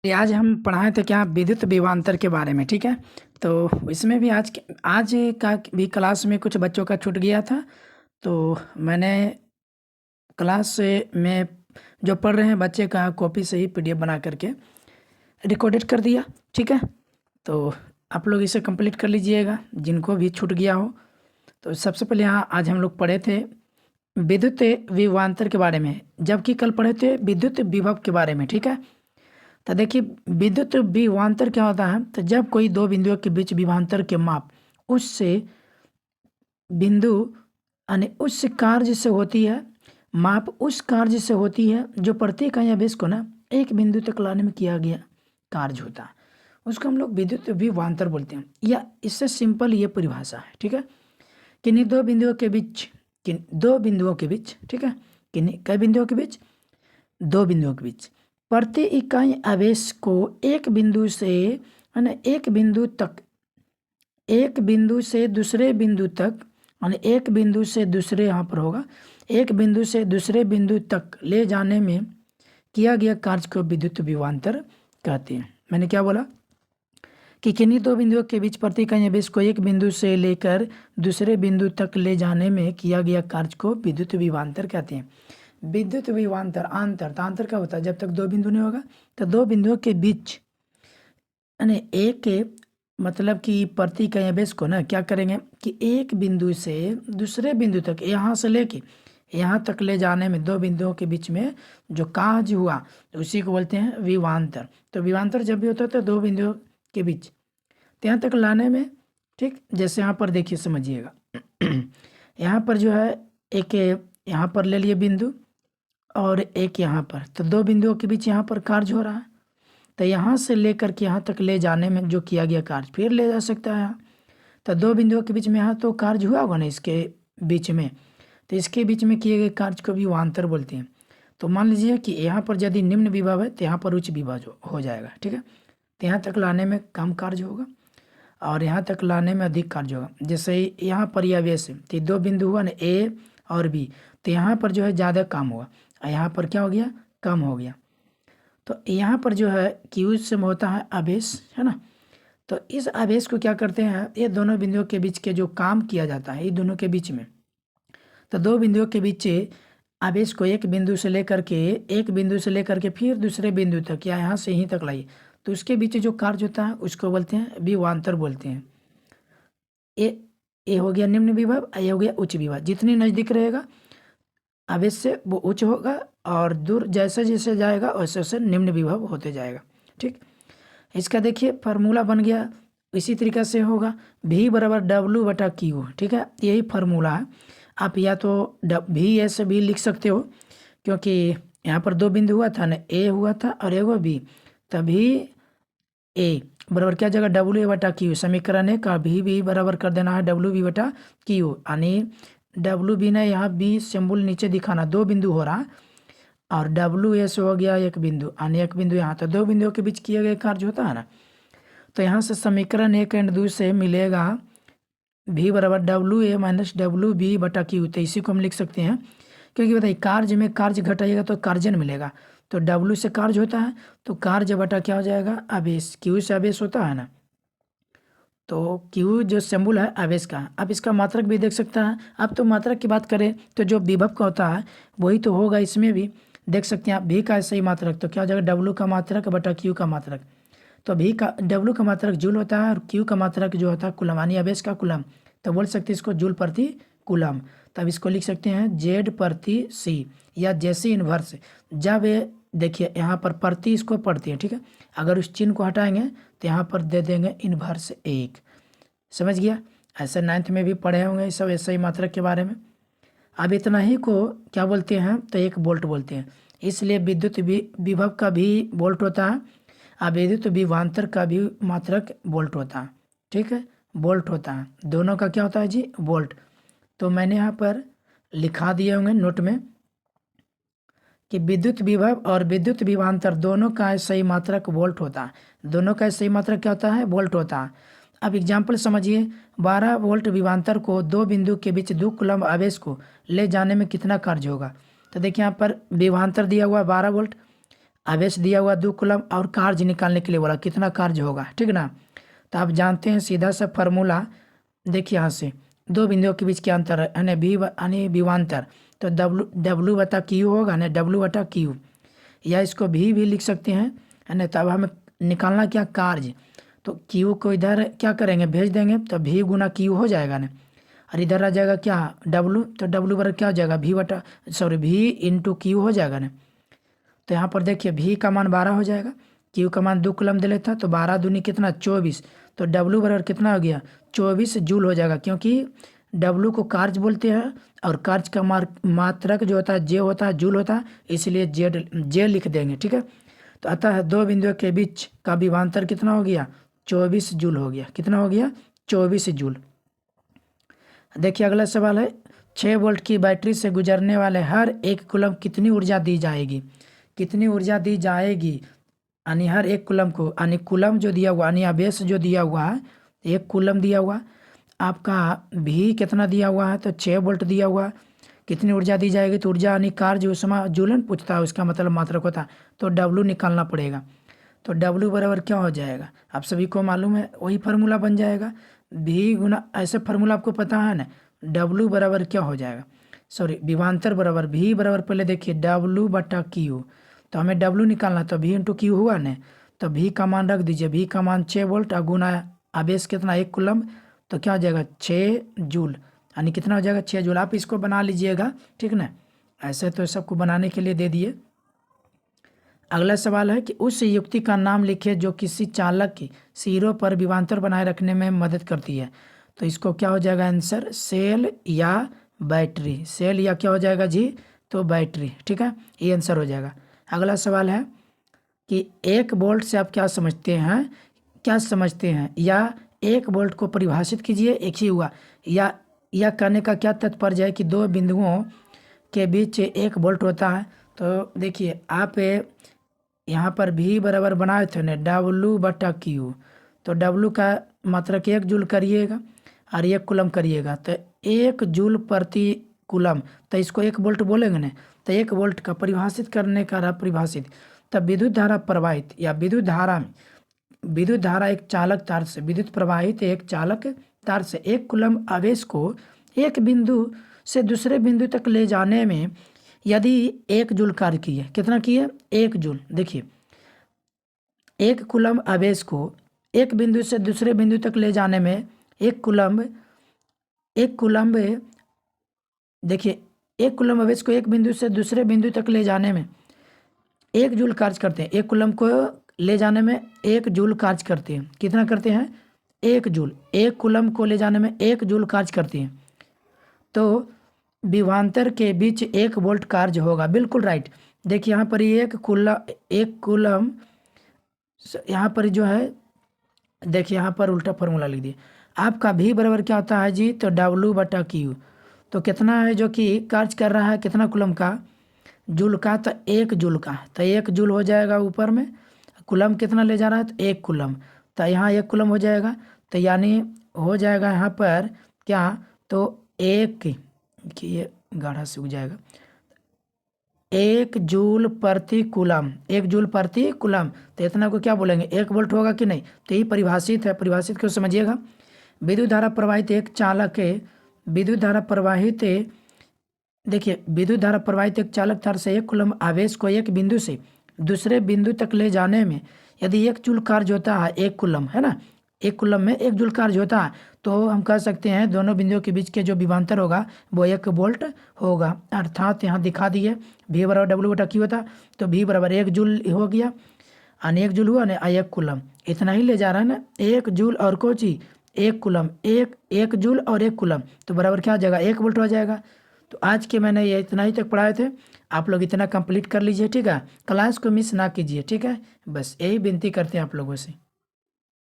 ये आज हम पढ़ाए थे क्या विद्युत विभवांतर के बारे में। ठीक है, तो इसमें भी आज का भी क्लास में कुछ बच्चों का छूट गया था, तो मैंने क्लास से में जो पढ़ रहे हैं बच्चे का कॉपी से ही पीडीएफ बना करके रिकॉर्डेड कर दिया। ठीक है, तो आप लोग इसे कंप्लीट कर लीजिएगा जिनको भी छूट गया हो। तो सबसे पहले यहाँ आज हम लोग पढ़े थे विद्युत विभवांतर के बारे में, जबकि कल पढ़े थे विद्युत विभव के बारे में। ठीक है, तो देखिए विद्युत विभवांतर क्या होता है। तो जब कोई दो बिंदुओं के बीच विभवांतर के माप उससे बिंदु यानी उस कार्य से होती है, माप उस कार्य से होती है जो प्रत्येक या बेस को ना एक बिंदु तक लाने में किया गया कार्य होता है, उसको हम लोग विद्युत विभवांतर बोलते हैं। या इससे सिंपल ये परिभाषा है। ठीक है, किन्हीं दो बिंदुओं के बीच ठीक है, किन्हीं कई बिंदुओं के बीच, दो बिंदुओं के बीच प्रति इकाई आवेश को एक बिंदु से एक बिंदु तक, एक बिंदु से दूसरे बिंदु तक एक बिंदु से दूसरे, यहाँ पर होगा एक बिंदु से दूसरे बिंदु तक ले जाने में किया गया कार्य को विद्युत विभवांतर कहते हैं। मैंने क्या बोला कि किन्हीं दो बिंदुओं के बीच प्रति इकाई आवेश को एक बिंदु से लेकर दूसरे बिंदु तक ले जाने में किया गया कार्य को विद्युत विभवांतर कहते हैं। विद्युत विभवांतर अंतर क्या होता है, जब तक दो बिंदु नहीं होगा तो दो बिंदुओं के बीच एक मतलब कि प्रति इकाई आवेश को ना क्या करेंगे कि एक बिंदु से दूसरे बिंदु तक, यहाँ से लेके यहाँ तक ले जाने में दो बिंदुओं के बीच में जो कार्य हुआ तो उसी को बोलते हैं विभवांतर। तो विभवांतर जब भी होता है तो दो बिंदुओं के बीच तो यहाँ तक लाने में, ठीक, जैसे यहाँ पर देखिए समझिएगा यहाँ पर जो है एक यहाँ पर ले लिए बिंदु और एक यहाँ पर, तो दो बिंदुओं के बीच यहाँ पर कार्य हो रहा है, तो यहाँ से लेकर के यहाँ तक ले जाने में जो किया गया कार्य फिर ले जा सकता है यहाँ। तो दो बिंदुओं के बीच में यहाँ तो कार्य हुआ होगा ना इसके बीच में, तो इसके बीच में किए गए कार्य को भी विभवांतर बोलते हैं। तो मान लीजिए कि यहाँ पर यदि निम्न विभव है तो यहाँ पर उच्च विभव हो जाएगा। ठीक है, तो यहाँ तक लाने में कम कार्य होगा और यहाँ तक लाने में अधिक कार्य होगा। जैसे यहाँ पर यह आवेश है तो दो बिंदु हुआ ना ए और बी, तो यहाँ पर जो है ज़्यादा काम हुआ और यहाँ पर क्या हो गया, कम हो गया। तो यहाँ पर जो है क्यू से होता है आवेश, है ना। तो इस आवेश को क्या करते हैं, ये दोनों बिंदुओं के बीच के जो काम किया जाता है, ये दोनों के बीच में, तो दो बिंदुओं के बीच आवेश को एक बिंदु से लेकर के फिर दूसरे बिंदु तक या यहाँ से यहीं तक लाइए, तो उसके बीच जो कार्य होता है उसको बोलते हैं विभवांतर बोलते हैं। ये हो गया निम्न विभव, ये हो गया उच्च विभव। जितनी नज़दीक रहेगा आवेश से वो उच्च होगा और दूर जैसे जैसे जाएगा वैसे वैसे निम्न विभव होते जाएगा। ठीक, इसका देखिए फार्मूला बन गया, इसी तरीक़े से होगा V बराबर W/Q। ठीक है, यही फार्मूला है। आप या तो V ऐसे भी लिख सकते हो क्योंकि यहाँ पर दो बिंदु हुआ था ना, A हुआ था और एगो B, तभी A बराबर क्या जगह W/Q, समीकरण का भी बराबर कर देना है WV/Q, यानी WB ने यहाँ B सिंबल नीचे दिखाना, दो बिंदु हो रहा है और WS हो गया एक बिंदु, यानी एक बिंदु यहाँ, तो दो बिंदुओं के बीच किए गए कार्य होता है ना। तो यहाँ से समीकरण 1 और 2 से मिलेगा V बराबर WA माइनस WB/Q। तो इसी को हम लिख सकते हैं क्योंकि बताइए कार्य में कार्य घटाइएगा तो कार्जन मिलेगा, तो W से कार्य होता है तो कार्य बटा क्या हो जाएगा, आवेश। Q से आवेश होता है ना, तो Q जो सिंबल है आवेश का। अब इसका मात्रक भी देख सकता है। अब तो मात्रक की बात करें तो जो विभव का होता है वही तो होगा, इसमें भी देख सकते हैं आप V का सही मात्रक तो क्या हो जाएगा, W का मात्रक बटा Q का मात्रक। तो W का मात्रक जूल होता है और Q का मात्रक जो होता है कूलम, यानी आवेश का कूलम, तो बोल सकते हैं इसको जूल प्रति कूलम। तब इसको लिख सकते हैं Z प्रति C या जैसे इन्वर्स। जब ये देखिए यहाँ पर प्रति इसको पढ़ते हैं, ठीक है, अगर उस चिन्ह को हटाएंगे तो यहाँ पर दे देंगे इन्वर्स 1। समझ गया, ऐसे 9th में भी पढ़े होंगे सब ऐसे ही मात्रक के बारे में। अब इतना ही को क्या बोलते हैं, तो एक वोल्ट बोलते हैं। इसलिए विद्युत विभव का भी वोल्ट होता है और विद्युत विभवांतर का भी मात्रक वोल्ट होता है। ठीक है, वोल्ट होता है, दोनों का क्या होता है जी, वोल्ट। तो मैंने यहाँ पर लिखा दिए होंगे नोट में कि विद्युत विभव और विद्युत विभवांतर दोनों का सही मात्रक वोल्ट होता है। दोनों का सही मात्रक क्या होता है, वोल्ट होता है। अब एग्जाम्पल समझिए, 12 वोल्ट विभवांतर को दो बिंदु के बीच 2 कूलम आवेश को ले जाने में कितना कार्य होगा। तो देखिए यहाँ पर विभवांतर दिया हुआ 12 वोल्ट आवेश दिया हुआ 2 कूलम और कार्य निकालने के लिए बोला कितना कार्य होगा, ठीक ना। तो आप जानते हैं सीधा सा फार्मूला, देखिए यहाँ से दो बिंदुओं के बीच क्या अंतर है ना, बी यानी विभवांतर, तो डब्लू बटा क्यू होगा ना, डब्लू बटा क्यू, या इसको भी लिख सकते हैं है ना। तब हमें निकालना क्या, कार्य, तो क्यू को इधर क्या करेंगे, भेज देंगे, तो भी गुना क्यू हो जाएगा ना, और इधर आ जाएगा क्या, डब्लू, तो डब्लू बराबर क्या हो जाएगा, भी इंटू क्यू हो जाएगा ना। तो यहाँ पर देखिए भी का मान 12 हो जाएगा, क्यू का मान 2 कूलम दे लेता, तो 12 दूनी कितना 24, तो डब्लू बराबर कितना हो गया 24 जूल हो जाएगा, क्योंकि डब्लू को कार्य बोलते हैं और कार्य का मात्रक जो होता है जे होता है, जूल होता है, इसलिए जे लिख देंगे, ठीक है। तो अतः दो बिंदुओं के बीच का विभवांतर कितना हो गया, 24 जूल हो गया, कितना हो गया 24 जूल। देखिए अगला सवाल है, 6 वोल्ट की बैटरी से गुजरने वाले हर 1 कूलम कितनी ऊर्जा दी जाएगी, कितनी ऊर्जा दी जाएगी, यानी हर 1 कूलम को, यानी कूलम जो दिया हुआ, यानी आवेश जो दिया हुआ है 1 कूलम दिया हुआ, आपका भी कितना दिया हुआ है, तो 6 वोल्ट दिया हुआ, कितनी ऊर्जा दी जाएगी, तो ऊर्जा यानी कार्य उष्मा जूलन पूछता है, उसका मतलब मात्रक होता है, तो डब्लू निकालना पड़ेगा। तो डब्लू बराबर क्या हो जाएगा, आप सभी को मालूम है, वही फार्मूला बन जाएगा, भी गुना, ऐसे फार्मूला आपको पता है ना, डब्लू बराबर क्या हो जाएगा, सॉरी विभवांतर बराबर भी बराबर, पहले देखिए डब्लू बटा क्यू, तो हमें डब्लू निकालना, तो भी इंटू क्यू हुआ ना, तो भी का मान रख दीजिए, भी का मान 6 वोल्ट और गुना आवेश कितना 1 कूलम, तो क्या हो जाएगा 6 जूल, यानी कितना हो जाएगा 6 जूल। आप इसको बना लीजिएगा, ठीक ना, ऐसे तो सबको बनाने के लिए दे दिए। अगला सवाल है कि उस युक्ति का नाम लिखिए जो किसी चालक की सिरों पर विभवांतर बनाए रखने में मदद करती है, तो इसको क्या हो जाएगा आंसर, सेल या बैटरी, सेल या क्या हो जाएगा जी, तो बैटरी, ठीक है, ये आंसर हो जाएगा। अगला सवाल है कि 1 वोल्ट से आप क्या समझते हैं, क्या समझते हैं, या 1 वोल्ट को परिभाषित कीजिए, एक ही हुआ, या कहने का क्या तात्पर्य है कि दो बिंदुओं के बीच 1 वोल्ट होता है। तो देखिए आप यहाँ पर भी बराबर बनाए थे ना, डब्लू बटा क्यू, तो डब्लू का मात्रक 1 जूल करिएगा और 1 कूलम करिएगा, तो 1 जूल प्रति कूलम, तो इसको 1 वोल्ट बोलेंगे ना, तो 1 वोल्ट का परिभाषित करने का रहा परिभाषित, तब विद्युत धारा प्रवाहित या विद्युत धारा एक चालक तार से, विद्युत प्रवाहित एक चालक तार से 1 कूलम आवेश को एक बिंदु से दूसरे बिंदु तक ले जाने में यदि 1 जूल कार्य किए, कितना किए 1 जूल, देखिए 1 कूलम आवेश को एक बिंदु से दूसरे बिंदु तक ले जाने में 1 कूलम देखिए 1 कूलम आवेश को एक बिंदु से दूसरे बिंदु तक ले जाने में 1 जूल कार्य करते हैं, 1 कूलम को ले जाने में 1 जूल कार्य करते हैं, कितना करते हैं 1 जूल, 1 कूलम को ले जाने में 1 जूल कार्य करते हैं, तो विभवांतर के बीच 1 वोल्ट कार्य होगा, बिल्कुल राइट। देखिए यहाँ पर 1 कूलम यहाँ पर जो है, देखिए यहाँ पर उल्टा फॉर्मूला लिख दिए, आपका भी बराबर क्या होता है जी, तो डब्लू बटा क्यू, तो कितना है जो कि कार्य कर रहा है, कितना कूलम का, जूल का, तो 1 जूल का, तो 1 जूल हो जाएगा ऊपर में, कूलम कितना ले जा रहा है, तो 1 कूलम, तो यहाँ 1 कूलम हो जाएगा, तो यानी हो जाएगा यहाँ पर क्या, तो 1 कि ये गाढ़ा सूख जाएगा, 1 जूल प्रति कूलम, 1 जूल प्रति कूलम, तो इतना को क्या बोलेंगे 1 वोल्ट होगा कि नहीं, तो ये परिभाषित है, परिभाषित क्यों समझिएगा, विद्युत धारा प्रवाहित एक चालक है, विद्युत धारा प्रवाहित, देखिए विद्युत धारा प्रवाहित एक चालक तार से 1 कूलम आवेश को एक बिंदु से दूसरे बिंदु तक ले जाने में यदि 1 जूल कार्य होता है, 1 कूलम है ना, 1 कूलम में 1 जूल कार्य होता है, तो हम कह सकते हैं दोनों बिंदुओं के बीच के जो विभवांतर होगा वो 1 वोल्ट होगा, अर्थात यहाँ दिखा दिए भी बराबर डब्लू बटा क्यू होता, तो भी बराबर 1 जूल हो गया, यानी 1 जूल हुआ ना, 1 कूलम, इतना ही ले जा रहा है ना, 1 जूल और कोची 1 कूलम, 1 जूल और 1 कूलम, तो बराबर क्या हो जाएगा 1 वोल्ट हो जाएगा। तो आज के मैंने ये इतना ही तक पढ़ाए थे, आप लोग इतना कंप्लीट कर लीजिए, ठीक है, क्लास को मिस ना कीजिए, ठीक है, बस यही विनती करते हैं आप लोगों से।